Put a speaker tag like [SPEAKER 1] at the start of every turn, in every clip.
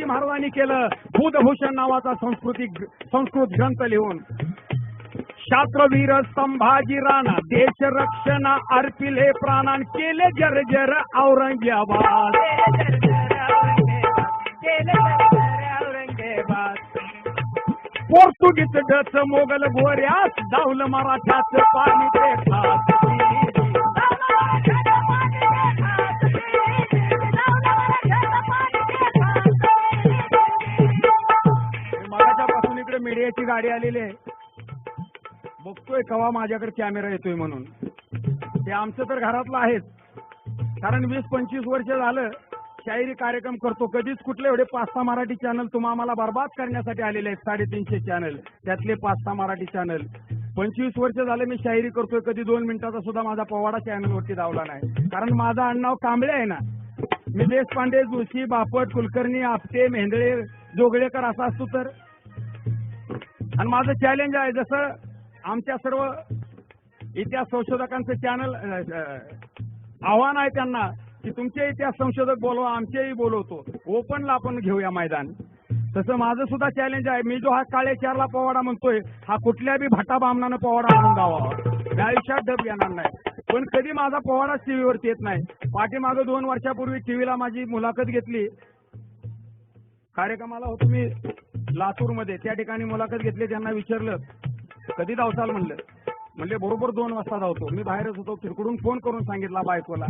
[SPEAKER 1] महाराजांनी केलं बुधभूषण नावाचा संस्कृत ग्रंथ लिहून. शास्त्रवीर संभाजी राणा देश रक्षण अर्पिले प्राणान केले जर्जर औरंगाबाद. पोर्तुगीज डच मोगल गोऱ्यास डावलं मराठ्याचं पाणी ते खास. मगाच्यापासून इकडे मीडियाची गाडी आलेली आहे, बघतोय कवा माझ्याकडे कॅमेरा येतोय म्हणून. ते आमचं तर घरातलं आहेच, कारण 20-25 वर्ष झालं शायरी कार्यक्रम करतो. कधीच कुठले एवढे 5-6 मराठी चॅनल तुम्हा आम्हाला बर्बाद करण्यासाठी आलेले आहेत. 350 चॅनल, त्यातले 5-6 मराठी चॅनल. 25 वर्ष झाले मी शायरी करतोय, कधी 2 मिनिटाचा सुद्धा माझा पोवाडा चॅनलवरती धावला नाही. कारण माझं आडनाव कांबळे आहे ना. मी देशपांडे, जोशी, बापट, कुलकर्णी, आपटे, मेंदळे, जोगळेकर असा असतो तर. आणि माझं चॅलेंज आहे, जसं आमच्या सर्व इतिहास संशोधकांचं चॅनल आव्हान आहे त्यांना की तुमचे इतिहास संशोधक बोलवा, आमचेही बोलवतो, ओपनला आपण घेऊया मैदान. तसं माझं सुद्धा चॅलेंज आहे. मी जो हा काळे चारला पोवाडा म्हणतोय, हा कुठल्या बी भाटा बामणानं पोवाडा म्हणून गावा. मी आयुष्यात डब येणार नाही, पण कधी माझा पोवाडा टीव्हीवरती येत नाही. पाठीमागं 2 वर्षापूर्वी टीव्हीला माझी मुलाखत घेतली. कार्यक्रमाला होतो मी लातूरमध्ये, त्या ठिकाणी मुलाखत घेतली. त्यांना विचारलं कधी धावसाल म्हणले बरोबर 2 वाजता धावतो. मी बाहेरच होतो, तिकडून फोन करून सांगितला बायकोला,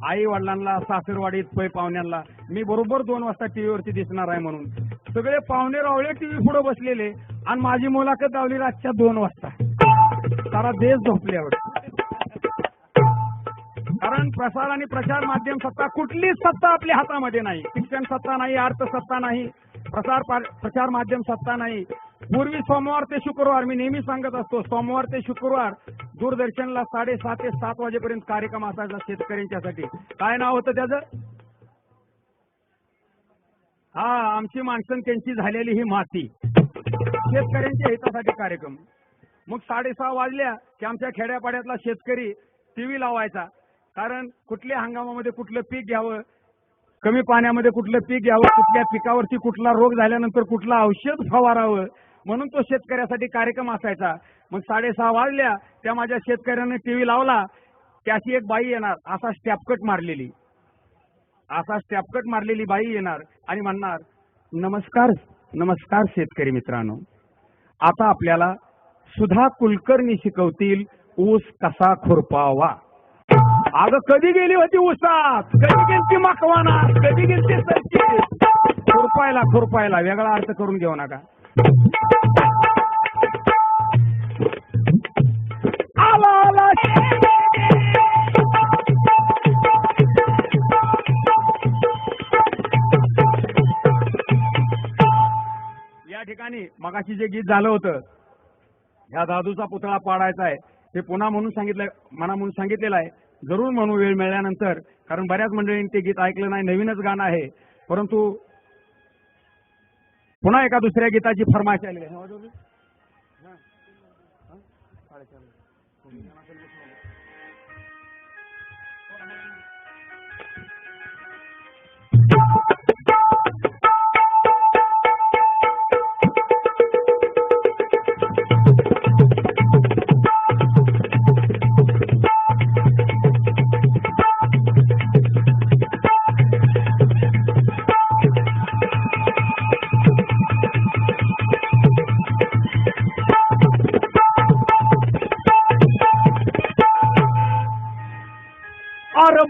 [SPEAKER 1] आई वडिलांना, सासरवाडीत पै पाहुण्यांना, मी बरोबर 2 वाजता टीव्हीवरती दिसणार आहे म्हणून. सगळे पाहुणे रावळे टीव्ही पुढे बसलेले आणि माझी मुलाखत धावली रातच्या 2 वाजता. सारा देश झोपले एवढे. कारण प्रसार आणि प्रचार माध्यम सत्ता, कुठलीच सत्ता आपल्या हातामध्ये नाही. शिक्षण सत्ता नाही, अर्थसत्ता नाही, प्रचार माध्यम सत्ता नाही. पूर्वी सोमवार ते शुक्रवार, मी नेहमी सांगत असतो, सोमवार ते शुक्रवार दूरदर्शनला 6:30 ते 7 वाजेपर्यंत कार्यक्रम असायचा शेतकऱ्यांच्यासाठी. काय नाव होतं त्याचं? आमची माणसं त्यांची झालेली ही माती, शेतकऱ्यांच्या हितासाठी कार्यक्रम. मग 6:30 वाजल्या की आमच्या खेड्यापाड्यातला शेतकरी टीव्ही लावायचा. कारण कुठल्या हंगामामध्ये कुठलं पीक घ्यावं, कमी पाण्यामध्ये कुठलं पीक घ्यावं, कुठल्या पिकावरती कुठला रोग झाल्यानंतर कुठलं औषध फवारावं, म्हणून तो शेतकऱ्यासाठी कार्यक्रम असायचा. मग 6:30 वाजल्या त्या माझ्या शेतकऱ्याने टीव्ही लावला, त्याची एक बाई येणार, असा स्टॅपकट मारलेली बाई येणार आणि म्हणणार, नमस्कार नमस्कार शेतकरी मित्रांनो, आता आपल्याला सुधा कुलकर्णी शिकवतील ऊस कसा खुरपावा. अगं कधी गेली होती ऊसात, कधी गेलती मकवानात, कधी गेलती सरकी. खुरपायला वेगळा अर्थ करून घेऊ नका. आला या ठिकाणी मगाशी जे गीत झालं होतं, ह्या दादूचा पुतळा पाडायचा आहे, ते पुन्हा म्हणून सांगितलेलं आहे. जरूर म्हणू वेळ मिळाल्यानंतर, कारण बऱ्याच मंडळींनी ते गीत ऐकलं नाही. नवीनच गाणं आहे, परंतु पुन्हा एका दुसऱ्या गीताची फरमाईश आलेली आहे.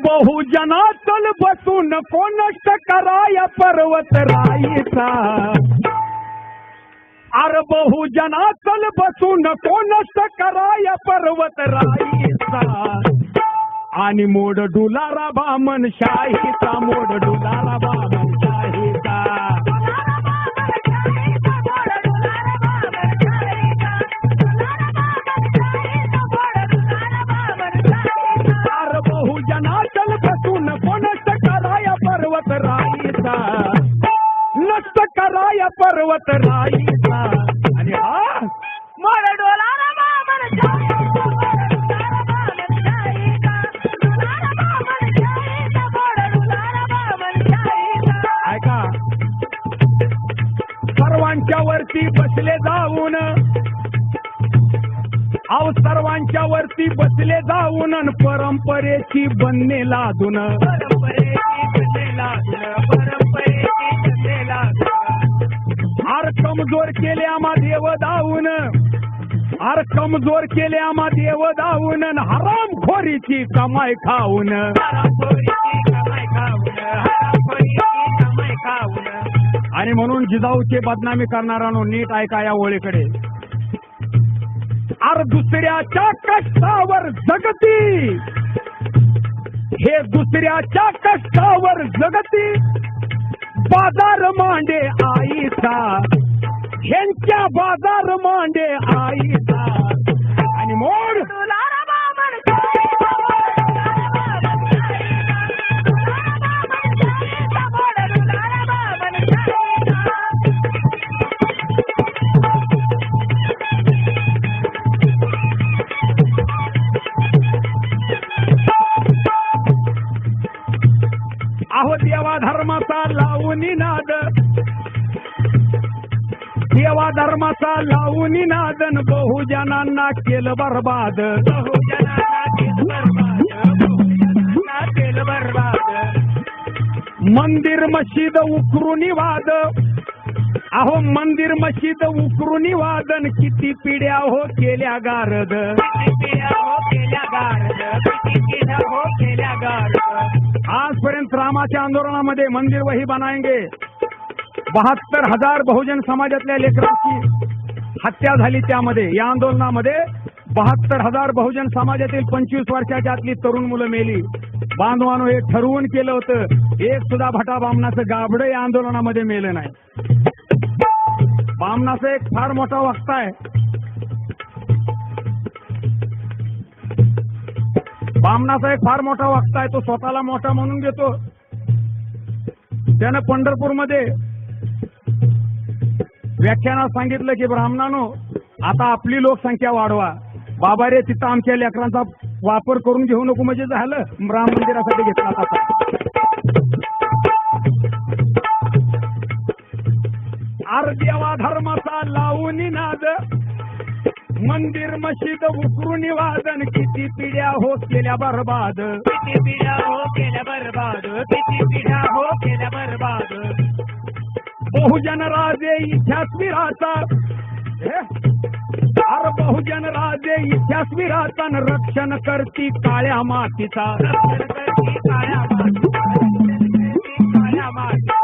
[SPEAKER 1] बहुजना चल बसून कोणष्ट कराया पर्वत राईचा. बहुजना चल बसून कोणष्ट कराया पर्वत राईचा. आणि मोड डुलारा बामन शाहीचा, मोड डुलारा बामन शाहीचा. नष्ट कराया पर्वत राईचा. आणि
[SPEAKER 2] मोड डोलारा बामन शाहीचा,
[SPEAKER 1] ऐका, सर्वांच्या वरती बसले जाऊन, अहो सर्वांच्या वरती बसले जाऊन अन परंपरेची बनणे लादून, आर कमजोर केले आम्हा देव दाऊन, आर कमजोर केले आम्हा देव दाऊन अन हरामखोरीची कमाई खाऊन, आणि म्हणून जिजाऊची बदनामी करणारानो नीट ऐका या ओळीकडे. अर दुसऱ्याच्या कष्टावर जगती, हे दुसऱ्याच्या कष्टावर जगती, बाजार मांडे आईचा, ह्यांच्या बाजार मांडे आईचा. आणि मोड अहो देवा धर्माचा लावून नाद, देवा धर्माचा लावून नादन बहुजनांना केलं बरबाद, मंदिर मशीद उकरून वाद, अहो मंदिर मशीद उकरून वादन किती पिढ्या हो केल्या गारद, आजपर्यंत रामाच्या आंदोलनामध्ये मंदिर वही बनाएंगे 72,000 बहुजन समाजातल्या लेकरांची हत्या झाली. त्यामध्ये या आंदोलनामध्ये 72,000 बहुजन समाजातील 25 वर्षाच्या आतली तरुण मुलं मेली. बांधवानो हे ठरवून केलं होतं, एक सुद्धा भटा बामणाचं गाबडं या आंदोलनामध्ये मेलं नाही. बामणाचा एक फार मोठा वक्ता आहे, बामणाचा एक फार मोठा वक्ता आहे, तो स्वतःला मोठा म्हणून घेतो. त्यानं पंढरपूरमध्ये व्याख्यानात सांगितलं की ब्राह्मणांनो आता आपली लोकसंख्या वाढवा, बाबा रे तिथं आमच्या लेकरांचा वापर करून घेऊ नको म्हणजे झालं, राम मंदिरासाठी घेतला आता. आर देवा धर्माचा लावून नाद, मंदिर मशीद उकरून वादन किती पिढ्या हो केल्या बरबाद, किती पिढ्या हो केल्या बरबाद, किती पिढ्या हो केल्या बरबाद. बहुजन राजे इतिहास विराचा, अर बहुजन राजे इतिहास विराचा रक्षण करती काळ्या मातीचा, रक्षण करती काळ्या मातीचा.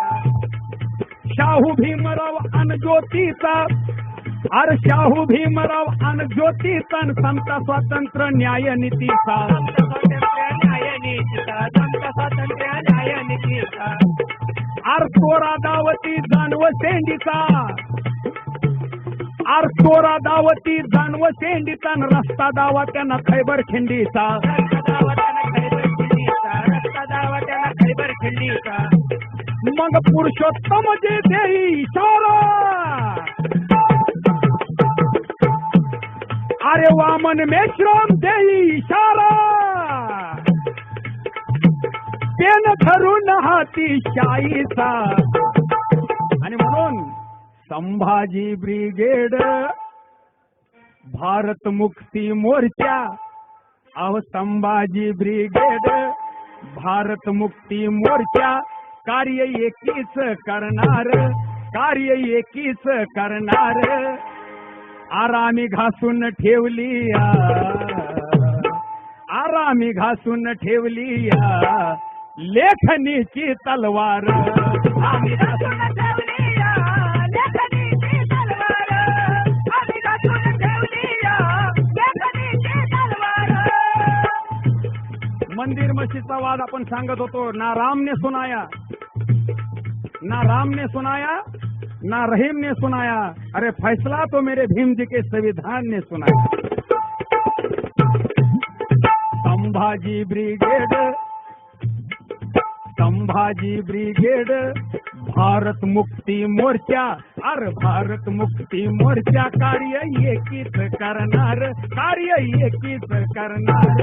[SPEAKER 1] शाहू भीमराव अन ज्योतीचा, अर शाहू भीमराव अन ज्योतीचा, संत स्वातंत्र्य न्याय नीतीचा, आर चोरा दावती जानव शेंडीचा, आर चोरा दावती जानव शेंडीचा, रस्ता दावा त्यांना खैबर खिंडीचा, खैबर खिंडीचा. मग पुरुषोत्तम जे देई इशारा, अरे वामन मेश्रम देई इशारा, पेन धरून हाती शाईचा. आणि म्हणून संभाजी ब्रिगेड, भारत मुक्ती मोर्चा, अहो संभाजी ब्रिगेड, भारत मुक्ती मोर्चा, कार्य एकीच करणार, कार्य एकीच करणार. आरामी घासून ठेवली, आरामी घासून ठेवली लेखनीची तलवार, आम्ही घासून ठेवली लेखनीची तलवार, आम्ही घासून ठेवली लेखनीची तलवार. मंदिर मस्जिदचा वाद आपण सांगत होतो, ना राम ने सुनाया, ना राम ने सुनाया, ना रहीम ने सुनाया, अरे फैसला तो मेरे भीम जी के संविधान ने सुनाया. संभाजी ब्रिगेड, संभाजी ब्रिगेड, भारत मुक्ती मोर्चा, अरे भारत मुक्ती मोर्चा, कार्य एकीच करणार, कार्य एकीच करणार.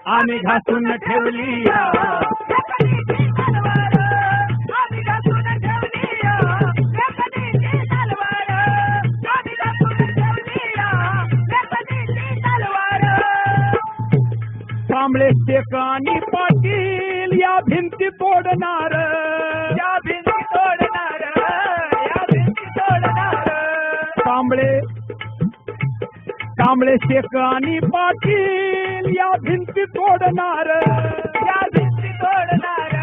[SPEAKER 1] आम्ही घासून ठेवली आम्ही घासून ठेवली शेख आणि पाटील या भिंती तोडणार,
[SPEAKER 2] या भिंती तोडणार, या भिंती तोडणार.
[SPEAKER 1] कांबळे शेख आणि पाटील या भिंती तोडणार,
[SPEAKER 2] या भिंती तोडणार,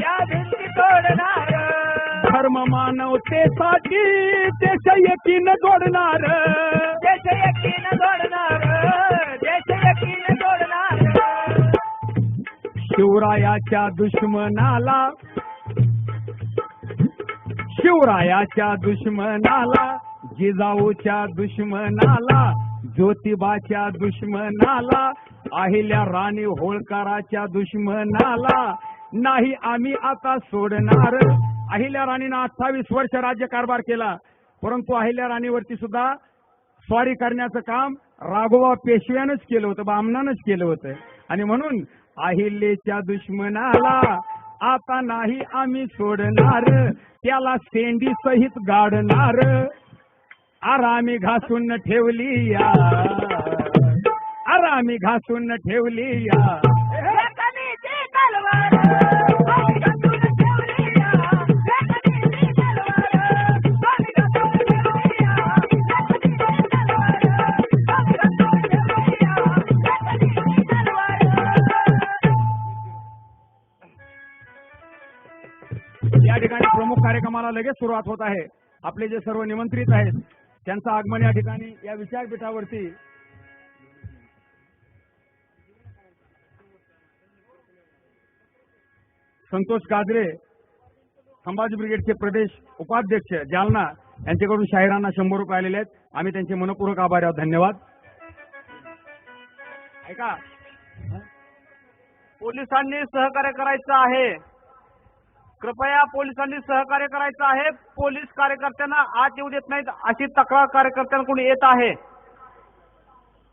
[SPEAKER 2] या भिंती तोडणार.
[SPEAKER 1] धर्म मानवतेसाठी देश एकीनं जोडणार,
[SPEAKER 2] देश एकीनं जोडणार, देश एकीनं जोडणार.
[SPEAKER 1] शिवरायाच्या दुश्मनाला, जिजाऊच्या दुश्मनाला, ज्योतिबाच्या दुश्मनाला, अहिल्या राणी होळकराच्या दुश्मनाला नाही आम्ही आता सोडणार. अहिल्या राणीनं 28 वर्ष राज्यकारभार केला, परंतु अहिल्या राणीवरती सुद्धा स्वारी करण्याचं काम राघोबा पेशव्यानंच केलं होतं, बामणानंच केलं होतं. आणि म्हणून अहिल्याच्या दुश्मनाला आता नाही आम्ही सोडणार, त्याला सेंडी सहित गाडणार. आरामी घासून ठेवली या, आरामी घासून ठेवली या.
[SPEAKER 2] लेखनीची तलवार, आम्ही घासून ठेवली या. लेखनीची तलवार, आम्ही घासून ठेवली या. लेखनीची तलवार, आम्ही घासून ठेवली या. लेखनीची तलवार.
[SPEAKER 1] या ठिकाणी प्रमुख कार्यक्रमाला लगेच सुरुवात होत आहे. आपले जे सर्व निमंत्रित आहेत त्यांचं आगमन या ठिकाणी या विचारपीठावरती संतोष गाजरे, संभाजी ब्रिगेडचे प्रदेश उपाध्यक्ष जालना यांच्याकडून शाहिरांना 100 रुपये आलेले आहेत. आम्ही त्यांचे मनपूर्वक आभारी आहोत. धन्यवाद. ऐका,
[SPEAKER 2] पोलिसांनी सहकार्य करायचं आहे. कृपया पोलिसांनी सहकार्य करायचं आहे. पोलीस कार्यकर्त्यांना आत येऊ देत नाहीत अशी तक्रार कार्यकर्त्यांकडून येत आहे.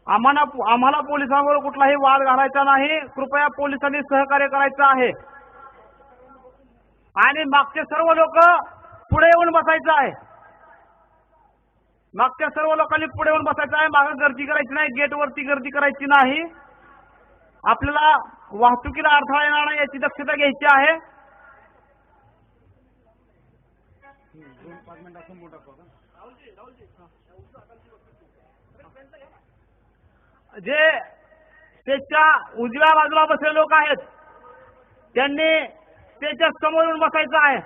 [SPEAKER 2] आम्हाला पोलिसांवर कुठलाही वाद घालायचा नाही. कृपया पोलिसांनी सहकार्य करायचं आहे आणि मागचे सर्व लोक पुढे येऊन बसायचं आहे. मागच्या सर्व लोकांनी पुढे येऊन बसायचं आहे. मागे गर्दी करायची नाही, गेटवरती गर्दी करायची नाही. आपल्याला वाहतुकीला अडथळा येणार नाही याची दक्षता घ्यायची आहे. जे स्टेजच्या उजव्या बाजूला बसलेले लोक आहेत त्यांनी स्टेजच्या समोरून बसायचं आहे.